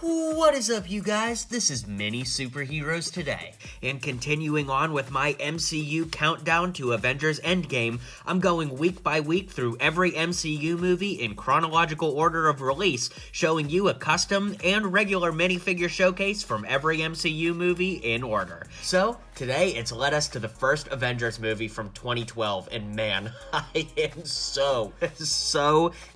What is up, you guys? This is Mini Superheroes Today, and continuing on with my MCU countdown to Avengers Endgame, I'm going week by week through every MCU movie in chronological order of release, showing you a custom and regular minifigure showcase from every MCU movie in order. So, today it's led us to the first Avengers movie from 2012, and man, I am so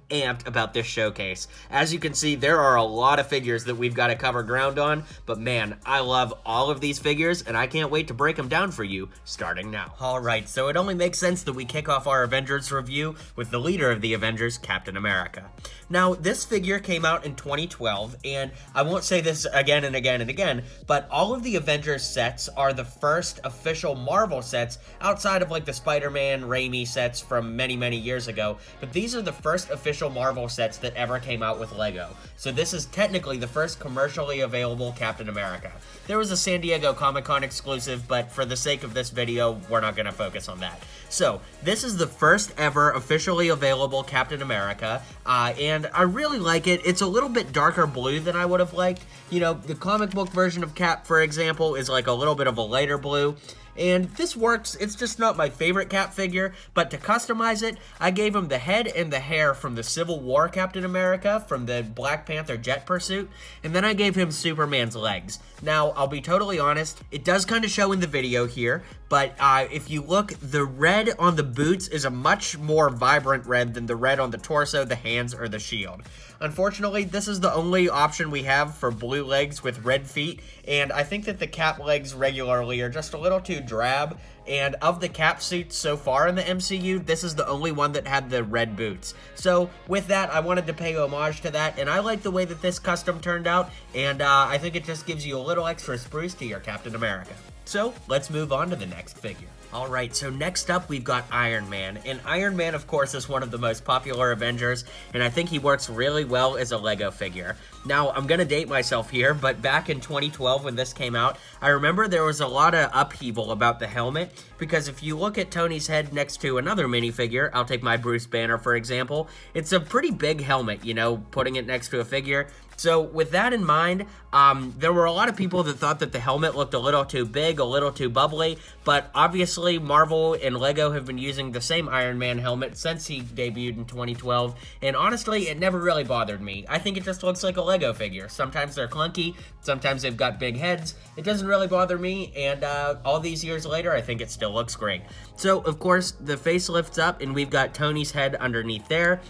amped about this showcase. As you can see, there are a lot of figures that we've got to cover ground on, but man, I love all of these figures, and I can't wait to break them down for you, starting now. Alright, so it only makes sense that we kick off our Avengers review with the leader of the Avengers, Captain America. Now, this figure came out in 2012, and I won't say this again and again and again, but all of the Avengers sets are the first official Marvel sets outside of like the Spider-Man Raimi sets from many years ago, but these are the first official Marvel sets that ever came out with Lego. So this is technically the first commercially available Captain America. There was a San Diego Comic-Con exclusive, but for the sake of this video, we're not going to focus on that. So, this is the first ever officially available Captain America, and I really like it. It's a little bit darker blue than I would have liked. You know, the comic book version of Cap, for example, is like a little bit of a lighter blue. And this works. It's just not my favorite Cap figure, but to customize it, I gave him the head and the hair from the Civil War Captain America from the Black Panther jet pursuit, and then I gave him Superman's legs. Now, I'll be totally honest, it does kind of show in the video here, but if you look, the red on the boots is a much more vibrant red than the red on the torso, the hands, or the shield. Unfortunately, this is the only option we have for blue legs with red feet, and I think that the Cap legs regularly are just a little too drab, and of the Cap suits so far in the MCU, this is the only one that had the red boots. So with that, I wanted to pay homage to that, and I like the way that this custom turned out, and I think it just gives you a little extra spruce to your Captain America. So let's move on to the next figure. Alright, so next up we've got Iron Man, and Iron Man of course is one of the most popular Avengers, and I think he works really well as a Lego figure. Now, I'm gonna date myself here, but back in 2012 when this came out, I remember there was a lot of upheaval about the helmet, because if you look at Tony's head next to another minifigure, I'll take my Bruce Banner for example, it's a pretty big helmet, you know, putting it next to a figure. So with that in mind, there were a lot of people that thought that the helmet looked a little too big, a little too bubbly, but obviously Marvel and Lego have been using the same Iron Man helmet since he debuted in 2012, and honestly, it never really bothered me. I think it just looks like a Lego figure. Sometimes they're clunky, sometimes they've got big heads. It doesn't really bother me, and all these years later, I think it still looks great. So, of course, the face lifts up, and we've got Tony's head underneath there.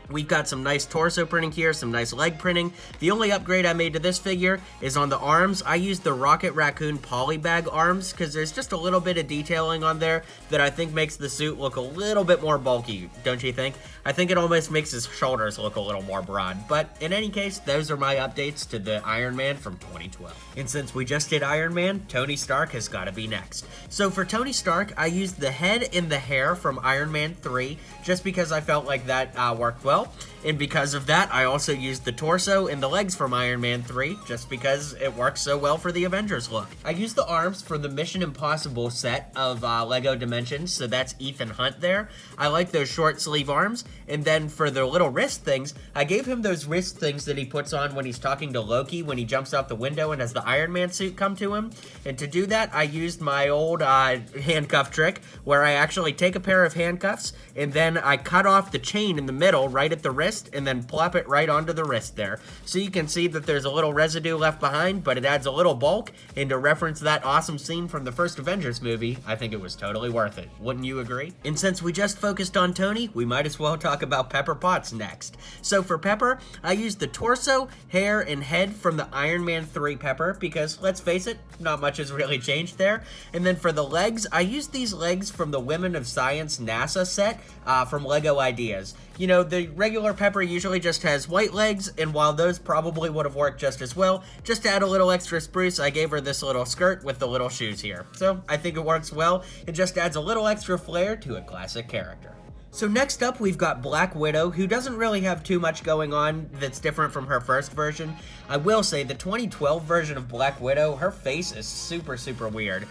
We've got some nice torso printing here, some nice leg printing. The only upgrade I made to this figure is on the arms. I used the Rocket Raccoon polybag arms because there's just a little bit of detailing on there that I think makes the suit look a little bit more bulky, don't you think? I think it almost makes his shoulders look a little more broad. But in any case, those are my updates to the Iron Man from 2012. And since we just did Iron Man, Tony Stark has got to be next. So for Tony Stark, I used the head and the hair from Iron Man 3 just because I felt like that worked well. And because of that, I also used the torso and the legs from Iron Man 3, just because it works so well for the Avengers look. I used the arms from the Mission Impossible set of Lego Dimensions, so that's Ethan Hunt there. I like those short sleeve arms, and then for the little wrist things, I gave him those wrist things that he puts on when he's talking to Loki when he jumps out the window and has the Iron Man suit come to him. And to do that, I used my old handcuff trick, where I actually take a pair of handcuffs, and then I cut off the chain in the middle right at the wrist, and then plop it right onto the wrist there. So you can see that there's a little residue left behind, but it adds a little bulk, and to reference that awesome scene from the first Avengers movie, I think it was totally worth it. Wouldn't you agree? And since we just focused on Tony, we might as well talk about Pepper Potts next. So for Pepper, I used the torso, hair, and head from the Iron Man 3 Pepper, because let's face it, not much has really changed there. And then for the legs, I used these legs from the Women of Science NASA set from Lego Ideas. You know, the regular Pepper usually just has white legs, and while those probably would have worked just as well, just to add a little extra spruce, I gave her this little skirt with the little shoes here. So I think it works well. It just adds a little extra flair to a classic character. So next up, we've got Black Widow, who doesn't really have too much going on that's different from her first version. I will say the 2012 version of Black Widow, her face is super, super weird.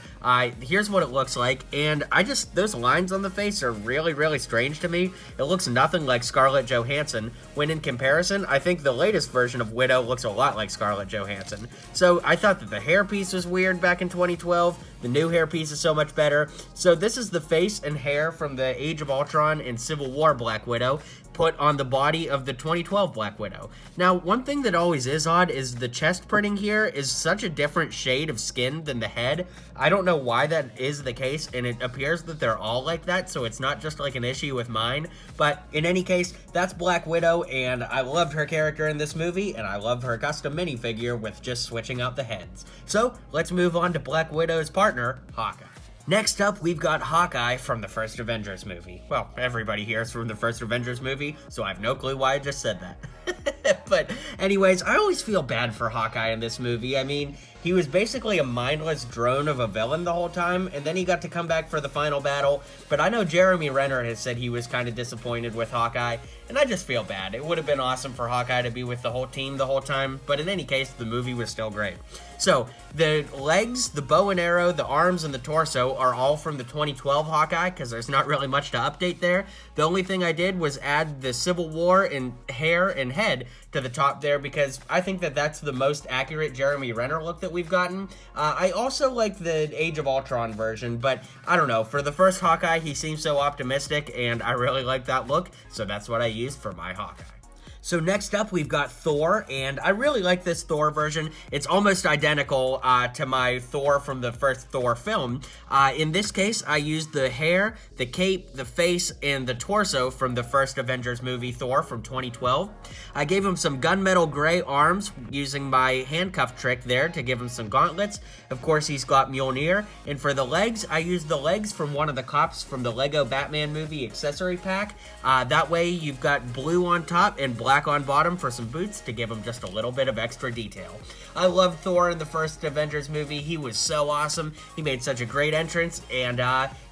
Here's what it looks like, and those lines on the face are really, really strange to me. It looks nothing like Scarlett Johansson, when in comparison, I think the latest version of Widow looks a lot like Scarlett Johansson. So I thought that the hairpiece was weird back in 2012. The new hairpiece is so much better. So this is the face and hair from the Age of Ultron and Civil War Black Widow, put on the body of the 2012 Black Widow. Now, one thing that always is odd is the chest printing here is such a different shade of skin than the head. I don't know why that is the case, and it appears that they're all like that, so it's not just like an issue with mine. But in any case, that's Black Widow, and I loved her character in this movie, and I love her custom minifigure with just switching out the heads. So, let's move on to Black Widow's partner, Hawkeye. Next up, we've got Hawkeye from the first Avengers movie. Well, everybody here is from the first Avengers movie, so I have no clue why I just said that. But anyways, I always feel bad for Hawkeye in this movie. I mean, he was basically a mindless drone of a villain the whole time, and then he got to come back for the final battle. But I know Jeremy Renner has said he was kind of disappointed with Hawkeye, and I just feel bad. It would have been awesome for Hawkeye to be with the whole team the whole time, but in any case, the movie was still great. So, the legs, the bow and arrow, the arms, and the torso are all from the 2012 Hawkeye, because there's not really much to update there. The only thing I did was add the Civil War and hair and head to the top there, because I think that that's the most accurate Jeremy Renner look that we've gotten. I also like the Age of Ultron version, but I don't know, for the first Hawkeye, he seems so optimistic, and I really like that look, so that's what I used for my Hawkeye. So next up, we've got Thor, and I really like this Thor version. It's almost identical to my Thor from the first Thor film. In this case, I used the hair, the cape, the face, and the torso from the first Avengers movie, Thor, from 2012. I gave him some gunmetal gray arms using my handcuff trick there to give him some gauntlets. Of course, he's got Mjolnir. And for the legs, I used the legs from one of the cops from the Lego Batman movie accessory pack. That way, you've got blue on top and black on bottom for some boots to give him just a little bit of extra detail. I loved Thor in the first Avengers movie. He was so awesome. He made such a great entrance, and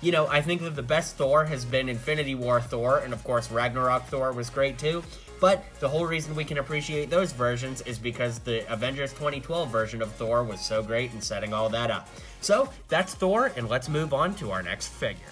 you know, I think that the best Thor has been Infinity War Thor, and of course Ragnarok Thor was great too. But the whole reason we can appreciate those versions is because the Avengers 2012 version of Thor was so great in setting all that up. So that's Thor, and let's move on to our next figure.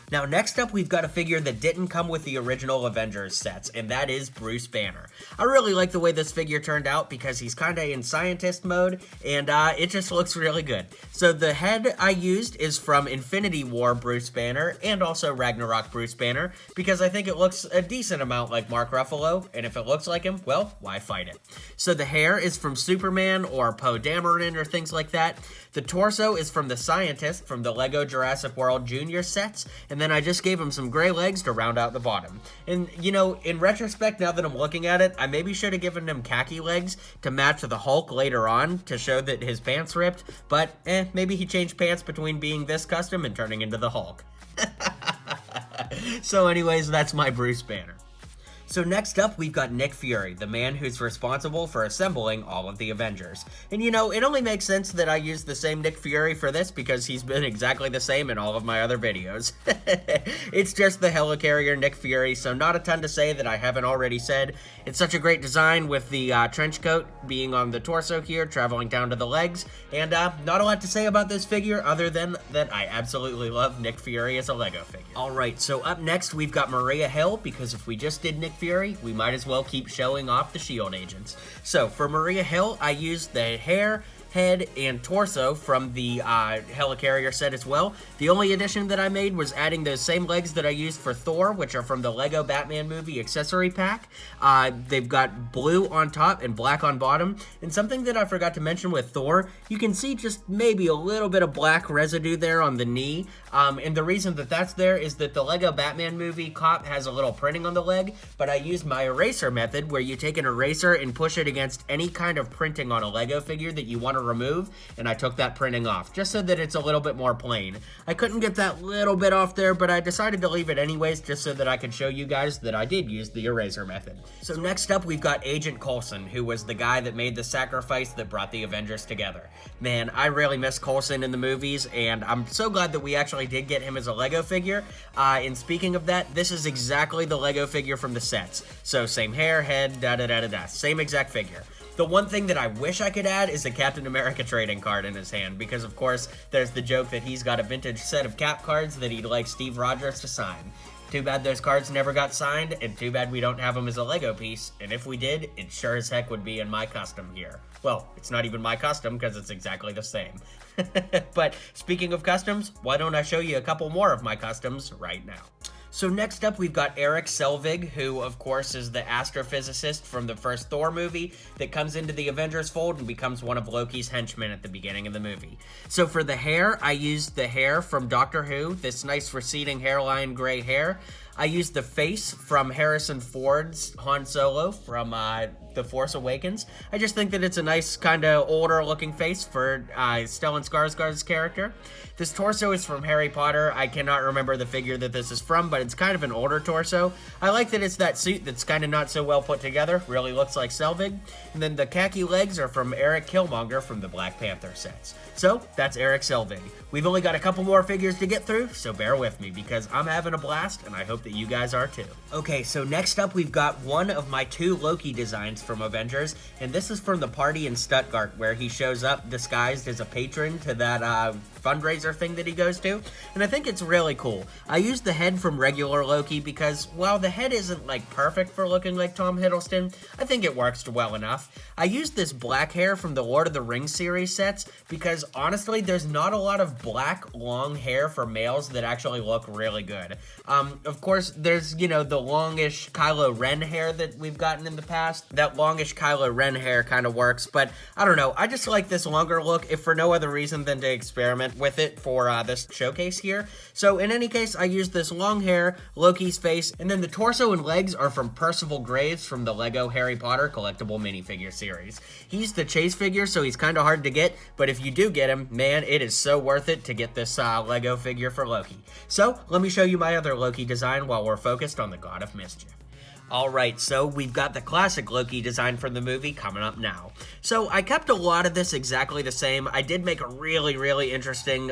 Now, next up, we've got a figure that didn't come with the original Avengers sets, and that is Bruce Banner. I really like the way this figure turned out because he's kind of in scientist mode, and it just looks really good. So the head I used is from Infinity War Bruce Banner, and also Ragnarok Bruce Banner, because I think it looks a decent amount like Mark Ruffalo, and if it looks like him, well, why fight it? So the hair is from Superman or Poe Dameron or things like that. The torso is from the Scientist from the Lego Jurassic World Junior sets, and then I just gave him some gray legs to round out the bottom. And, you know, in retrospect, now that I'm looking at it, I maybe should have given him khaki legs to match the Hulk later on to show that his pants ripped, but, maybe he changed pants between being this custom and turning into the Hulk. So anyways, that's my Bruce Banner. So next up, we've got Nick Fury, the man who's responsible for assembling all of the Avengers. And you know, it only makes sense that I use the same Nick Fury for this because he's been exactly the same in all of my other videos. It's just the helicarrier Nick Fury, so not a ton to say that I haven't already said. It's such a great design with the trench coat being on the torso here, traveling down to the legs, and not a lot to say about this figure other than that I absolutely love Nick Fury as a Lego figure. Alright, so up next we've got Maria Hill, because if we just did Nick Fury, we might as well keep showing off the S.H.I.E.L.D. agents. So for Maria Hill, I used the hair, head, and torso from the helicarrier set as well. The only addition that I made was adding those same legs that I used for Thor, which are from the Lego Batman movie accessory pack. They've got blue on top and black on bottom. And something that I forgot to mention with Thor, you can see just maybe a little bit of black residue there on the knee. And the reason that that's there is that the Lego Batman movie cop has a little printing on the leg, but I used my eraser method where you take an eraser and push it against any kind of printing on a Lego figure that you want to remove, and I took that printing off, just so that it's a little bit more plain. I couldn't get that little bit off there, but I decided to leave it anyways, just so that I could show you guys that I did use the eraser method. So next up, we've got Agent Coulson, who was the guy that made the sacrifice that brought the Avengers together. Man, I really miss Coulson in the movies, and I'm so glad that we actually did get him as a Lego figure. And speaking of that, this is exactly the Lego figure from the sets. So same hair, head, same exact figure. The one thing that I wish I could add is a Captain America trading card in his hand, because of course there's the joke that he's got a vintage set of Cap cards that he'd like Steve Rogers to sign. Too bad those cards never got signed, and too bad we don't have them as a Lego piece, and if we did, it sure as heck would be in my custom here. Well, it's not even my custom because it's exactly the same. But speaking of customs, why don't I show you a couple more of my customs right now? So next up, we've got Eric Selvig, who, of course, is the astrophysicist from the first Thor movie that comes into the Avengers fold and becomes one of Loki's henchmen at the beginning of the movie. So for the hair, I used the hair from Doctor Who, this nice receding hairline gray hair. I used the face from Harrison Ford's Han Solo from The Force Awakens. I just think that it's a nice kind of older looking face for Stellan Skarsgård's character. This torso is from Harry Potter. I cannot remember the figure that this is from, but it's kind of an older torso. I like that it's that suit that's kind of not so well put together. Really looks like Selvig. And then the khaki legs are from Eric Killmonger from the Black Panther sets. So that's Eric Selvig. We've only got a couple more figures to get through, so bear with me because I'm having a blast and I hope that you guys are too. Okay, so next up we've got one of my 2 Loki designs from Avengers, and this is from the party in Stuttgart where he shows up disguised as a patron to that fundraiser thing that he goes to, and I think it's really cool. I used the head from regular Loki because while the head isn't like perfect for looking like Tom Hiddleston, I think it works well enough. I used this black hair from the Lord of the Rings series sets because honestly there's not a lot of black long hair for males that actually look really good. Of course there's, you know, the longish Kylo Ren hair that we've gotten in the past. That longish Kylo Ren hair kind of works, but I don't know, I just like this longer look if for no other reason than to experiment with it for this showcase here. So in any case, I used this long hair, Loki's face, and then the torso and legs are from Percival Graves from the Lego Harry Potter collectible minifigure series. He's the chase figure, so he's kind of hard to get, but if you do get him, man, it is so worth it to get this Lego figure for Loki. So let me show you my other Loki design while we're focused on the God of Mischief. Alright, so we've got the classic Loki design from the movie coming up now. So I kept a lot of this exactly the same. I did make a really interesting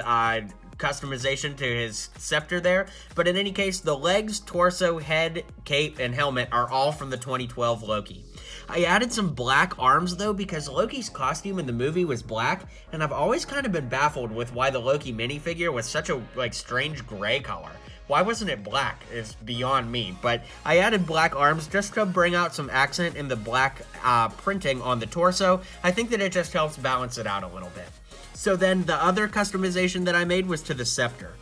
customization to his scepter there, but in any case, the legs, torso, head, cape, and helmet are all from the 2012 Loki. I added some black arms though because Loki's costume in the movie was black, and I've always kind of been baffled with why the Loki minifigure was such a strange gray color. Why wasn't it black? It's beyond me, but I added black arms just to bring out some accent in the black printing on the torso. I think that it just helps balance it out a little bit. So then the other customization that I made was to the scepter.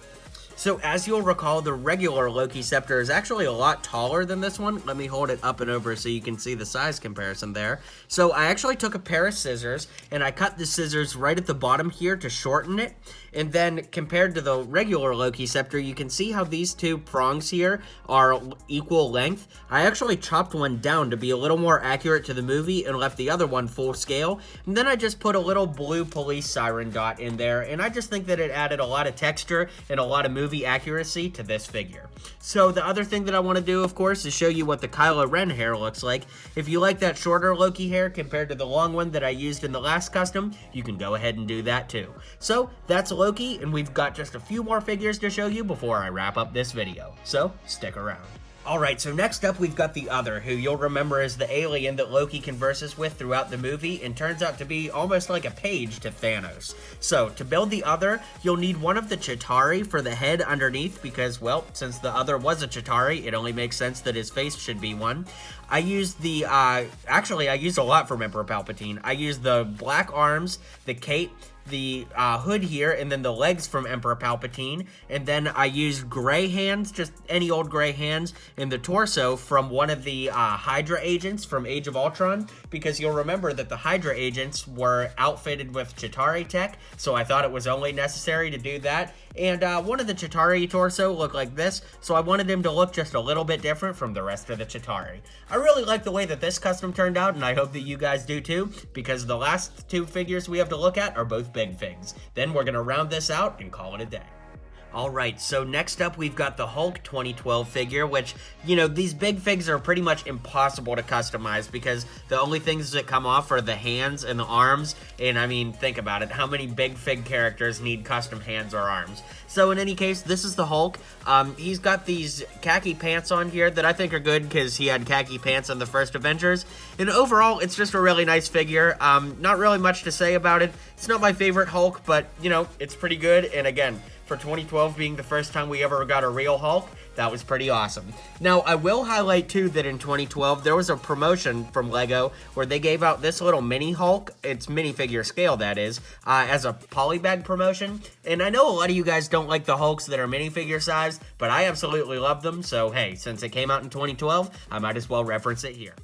So as you'll recall, the regular Loki scepter is actually a lot taller than this one. Let me hold it up and over so you can see the size comparison there. So I actually took a pair of scissors and I cut the scissors right at the bottom here to shorten it. And then compared to the regular Loki scepter, you can see how these 2 prongs here are equal length. I actually chopped one down to be a little more accurate to the movie and left the other one full scale. And then I just put a little blue police siren dot in there, and I just think that it added a lot of texture and a lot of movie accuracy to this figure. So the other thing that I want to do, of course, is show you what the Kylo Ren hair looks like. If you like that shorter Loki hair compared to the long one that I used in the last custom, you can go ahead and do that too. So that's Loki, and we've got just a few more figures to show you before I wrap up this video. So stick around. Alright, so next up we've got the Other, who you'll remember is the alien that Loki converses with throughout the movie and turns out to be almost like a page to Thanos. So, to build the Other, you'll need one of the Chitauri for the head underneath because, well, since the Other was a Chitauri, it only makes sense that his face should be one. I used the, actually I used a lot from Emperor Palpatine. I used the black arms, the cape, the hood here, and then the legs from Emperor Palpatine, and then I used gray hands, just any old gray hands, and the torso from one of the Hydra agents from Age of Ultron, because you'll remember that the Hydra agents were outfitted with Chitauri tech, so I thought it was only necessary to do that. And one of the Chitauri torso looked like this, so I wanted him to look just a little bit different from the rest of the Chitauri. I really like the way that this custom turned out, and I hope that you guys do too, because the last 2 figures we have to look at are both big figs. Then we're going to round this out and call it a day. Alright, so next up we've got the Hulk 2012 figure, which, you know, these big figs are pretty much impossible to customize because the only things that come off are the hands and the arms, and I mean, think about it, how many big fig characters need custom hands or arms? So in any case, this is the Hulk. He's got these khaki pants on here that I think are good because he had khaki pants in the first Avengers, and overall, it's just a really nice figure. Not really much to say about it. It's not my favorite Hulk, but, you know, it's pretty good, and again, for 2012 being the first time we ever got a real Hulk, that was pretty awesome. Now, I will highlight, too, that in 2012, there was a promotion from LEGO where they gave out this little mini Hulk, it's minifigure scale, that is, as a polybag promotion. And I know a lot of you guys don't like the Hulks that are minifigure size, but I absolutely love them, so hey, since it came out in 2012, I might as well reference it here.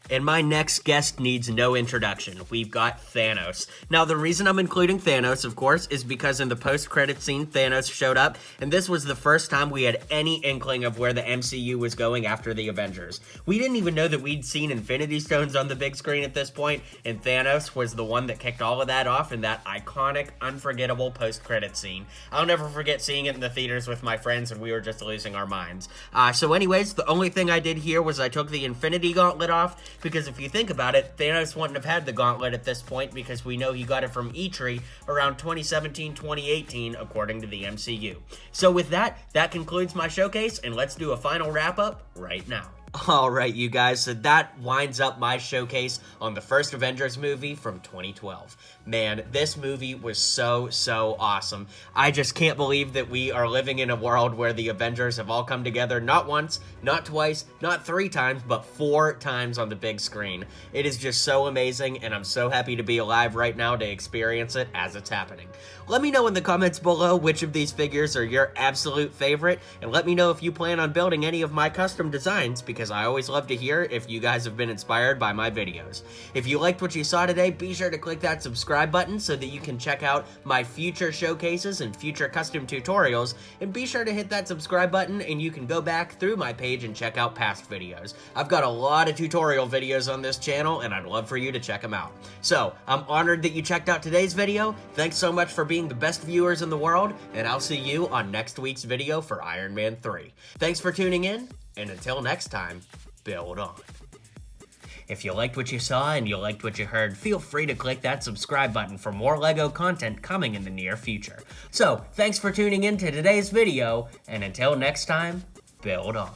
And my next guest needs no introduction. We've got Thanos. Now, the reason I'm including Thanos, of course, is because in the post-credit scene, Thanos showed up, and this was the first time we had any inkling of where the MCU was going after the Avengers. We didn't even know that we'd seen Infinity Stones on the big screen at this point, and Thanos was the one that kicked all of that off in that iconic, unforgettable post-credit scene. I'll never forget seeing it in the theaters with my friends, and we were just losing our minds. So anyways, the only thing I did here was I took the Infinity Gauntlet off, because if you think about it, Thanos wouldn't have had the gauntlet at this point because we know he got it from E-Tree around 2017-2018 according to the MCU. So with that concludes my showcase, and let's do a final wrap-up right now. Alright, you guys, so that winds up my showcase on the first Avengers movie from 2012. Man, this movie was so awesome. I just can't believe that we are living in a world where the Avengers have all come together not once, not twice, not 3 times, but 4 times on the big screen. It is just so amazing, and I'm so happy to be alive right now to experience it as it's happening. Let me know in the comments below which of these figures are your absolute favorite, and let me know if you plan on building any of my custom designs, because I always love to hear if you guys have been inspired by my videos. If you liked what you saw today, be sure to click that subscribe button so that you can check out my future showcases and future custom tutorials, and be sure to hit that subscribe button and you can go back through my page and check out past videos. I've got a lot of tutorial videos on this channel, and I'd love for you to check them out. So, I'm honored that you checked out today's video. Thanks so much for being the best viewers in the world, and I'll see you on next week's video for Iron Man 3. Thanks for tuning in, and until next time, build on. If you liked what you saw and you liked what you heard, feel free to click that subscribe button for more LEGO content coming in the near future. So, thanks for tuning in to today's video, and until next time, build on.